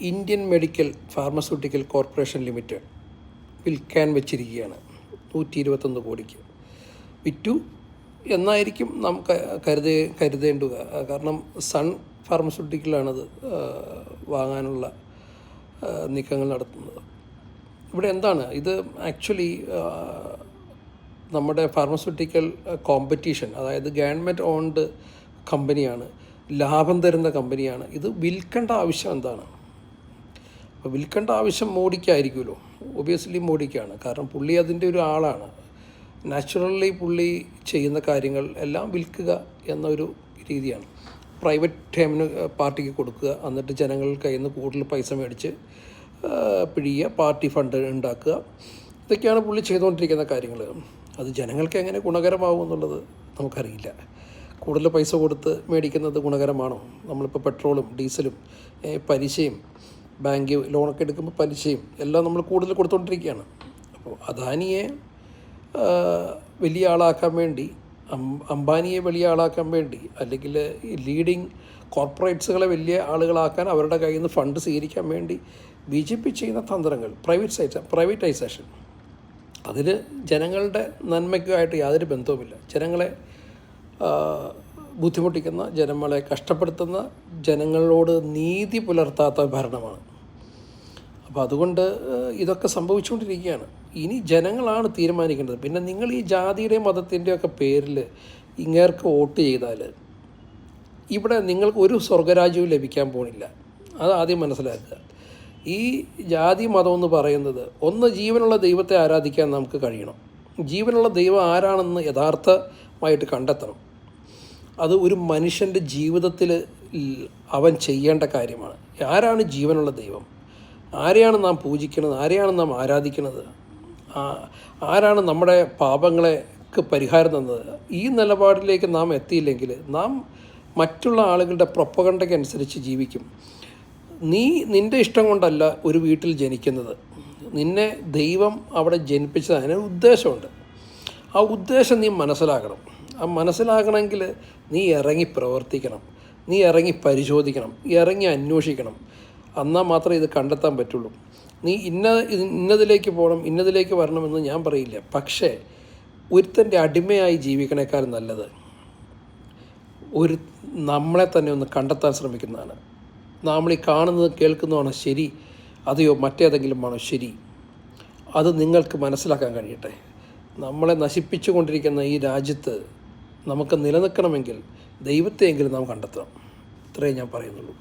Indian medical pharmaceutical corporation limited വിൽക്കാൻ വെച്ചിരിക്കുകയാണ് 121 കോടിക്ക്. വിറ്റു എന്നായിരിക്കും നാം കരുതേണ്ടുക. കാരണം സൺ ഫാർമസ്യൂട്ടിക്കലാണത് വാങ്ങാനുള്ള നീക്കങ്ങൾ നടത്തുന്നത്. ഇവിടെ എന്താണ് ഇത് ആക്ച്വലി നമ്മുടെ ഫാർമസ്യൂട്ടിക്കൽ കോമ്പറ്റീഷൻ, അതായത് ഗവൺമെൻറ് ഓൺഡ് കമ്പനിയാണ്, ലാഭം തരുന്ന കമ്പനിയാണ്. ഇത് വിൽക്കേണ്ട ആവശ്യം എന്താണ്? അപ്പോൾ വിൽക്കേണ്ട ആവശ്യം മോഡിക്കായിരിക്കുമല്ലോ. ഒബിയസ്ലി മോഡിക്കാണ്. കാരണം പുള്ളി അതിൻ്റെ ഒരു ആളാണ്. നാച്ചുറലി പുള്ളി ചെയ്യുന്ന കാര്യങ്ങൾ എല്ലാം വിൽക്കുക എന്നൊരു രീതിയാണ്. പ്രൈവറ്റ് പാർട്ടിക്ക് കൊടുക്കുക, എന്നിട്ട് ജനങ്ങളുടെ കയ്യിൽ നിന്ന് കൂടുതൽ പൈസ മേടിച്ച് പിഴിയുക, പാർട്ടി ഫണ്ട് ഉണ്ടാക്കുക. ഇതൊക്കെയാണ് പുള്ളി ചെയ്തുകൊണ്ടിരിക്കുന്ന കാര്യങ്ങൾ. അത് ജനങ്ങൾക്ക് എങ്ങനെ ഗുണകരമാകും എന്നുള്ളത് നമുക്കറിയില്ല. കൂടുതൽ പൈസ കൊടുത്ത് മേടിക്കുന്നത് ഗുണകരമാണോ? നമ്മളിപ്പോൾ പെട്രോളും ഡീസലും പലിശയും ബാങ്ക് ലോണൊക്കെ എടുക്കുമ്പോൾ പലിശയും എല്ലാം നമ്മൾ കൂടുതൽ കൊടുത്തുകൊണ്ടിരിക്കുകയാണ്. അപ്പോൾ അദാനിയെ വലിയ ആളാക്കാൻ വേണ്ടി, അംബാനിയെ വലിയ ആളാക്കാൻ വേണ്ടി, അല്ലെങ്കിൽ ഈ ലീഡിങ് കോർപ്പറേറ്റ്സുകളെ വലിയ ആളുകളാക്കാൻ അവരുടെ കയ്യിൽ നിന്ന് ഫണ്ട് സ്വീകരിക്കാൻ വേണ്ടി BJP ചെയ്യുന്ന തന്ത്രങ്ങൾ, പ്രൈവറ്റൈസേഷൻ, അതിന് ജനങ്ങളുടെ നന്മയ്ക്കുമായിട്ട് യാതൊരു ബന്ധവുമില്ല. ജനങ്ങളെ ബുദ്ധിമുട്ടിക്കുന്ന, ജനങ്ങളെ കഷ്ടപ്പെടുത്തുന്ന, ജനങ്ങളോട് നീതി പുലർത്താത്ത ഭരണമാണ്. അപ്പോൾ അതുകൊണ്ട് ഇതൊക്കെ സംഭവിച്ചുകൊണ്ടിരിക്കുകയാണ്. ഇനി ജനങ്ങളാണ് തീരുമാനിക്കേണ്ടത്. പിന്നെ നിങ്ങൾ ഈ ജാതിയുടെയും മതത്തിൻ്റെയൊക്കെ പേരിൽ ഇങ്ങേർക്ക് വോട്ട് ചെയ്താൽ ഇവിടെ നിങ്ങൾക്ക് ഒരു സ്വർഗരാജ്യവും ലഭിക്കാൻ പോകുന്നില്ല. അത് ആദ്യം മനസ്സിലാക്കുക. ഈ ജാതി മതം എന്ന് പറയുന്നത്, ഒന്ന് ജീവനുള്ള ദൈവത്തെ ആരാധിക്കാൻ നമുക്ക് കഴിയണം. ജീവനുള്ള ദൈവം ആരാണെന്ന് യഥാർത്ഥമായിട്ട് കണ്ടെത്തണം. അത് ഒരു മനുഷ്യൻ്റെ ജീവിതത്തിൽ അവൻ ചെയ്യേണ്ട കാര്യമാണ്. ആരാണ് ജീവനുള്ള ദൈവം? ആരെയാണ് നാം പൂജിക്കുന്നത്? ആരെയാണ് നാം ആരാധിക്കുന്നത്? ആരാണ് നമ്മുടെ പാപങ്ങൾക്ക് പരിഹാരം തന്നത്? ഈ നിലപാടിലേക്ക് നാം എത്തിയില്ലെങ്കിൽ നാം മറ്റുള്ള ആളുകളുടെ പ്രൊപ്പഗണ്ടയ്ക്ക് അനുസരിച്ച് ജീവിക്കും. നിൻ്റെ ഇഷ്ടം കൊണ്ടല്ല ഒരു വീട്ടിൽ ജനിക്കുന്നത്. നിന്നെ ദൈവം അവിടെ ജനിപ്പിച്ചത് അതിനൊരു ഉദ്ദേശമുണ്ട്. ആ ഉദ്ദേശം നീ മനസ്സിലാക്കണം. ആ മനസ്സിലാക്കണമെങ്കിൽ നീ ഇറങ്ങി പ്രവർത്തിക്കണം, നീ ഇറങ്ങി പരിശോധിക്കണം, ഇറങ്ങി അന്വേഷിക്കണം. എന്നാൽ മാത്രമേ ഇത് കണ്ടെത്താൻ പറ്റുള്ളൂ. നീ ഇന്നതിലേക്ക് പോകണം, ഇന്നതിലേക്ക് വരണമെന്ന് ഞാൻ പറയില്ല. പക്ഷേ ഒരുത്തൻ്റെ അടിമയായി ജീവിക്കണേക്കാൾ നല്ലത് നമ്മളെ തന്നെ ഒന്ന് കണ്ടെത്താൻ ശ്രമിക്കുന്നതാണ്. നമ്മൾ ഈ കാണുന്നത് കേൾക്കുന്നതാണോ ശരി, അതെയോ മറ്റേതെങ്കിലും ആണോ ശരി? അത് നിങ്ങൾക്ക് മനസ്സിലാക്കാൻ കഴിയട്ടെ. നമ്മളെ നശിപ്പിച്ചു കൊണ്ടിരിക്കുന്ന ഈ രാജ്യത്ത് നമുക്ക് നിലനിൽക്കണമെങ്കിൽ ദൈവത്തെയെങ്കിലും നാം കണ്ടെത്തണം. ഇത്രയേ ഞാൻ പറയുന്നുള്ളൂ.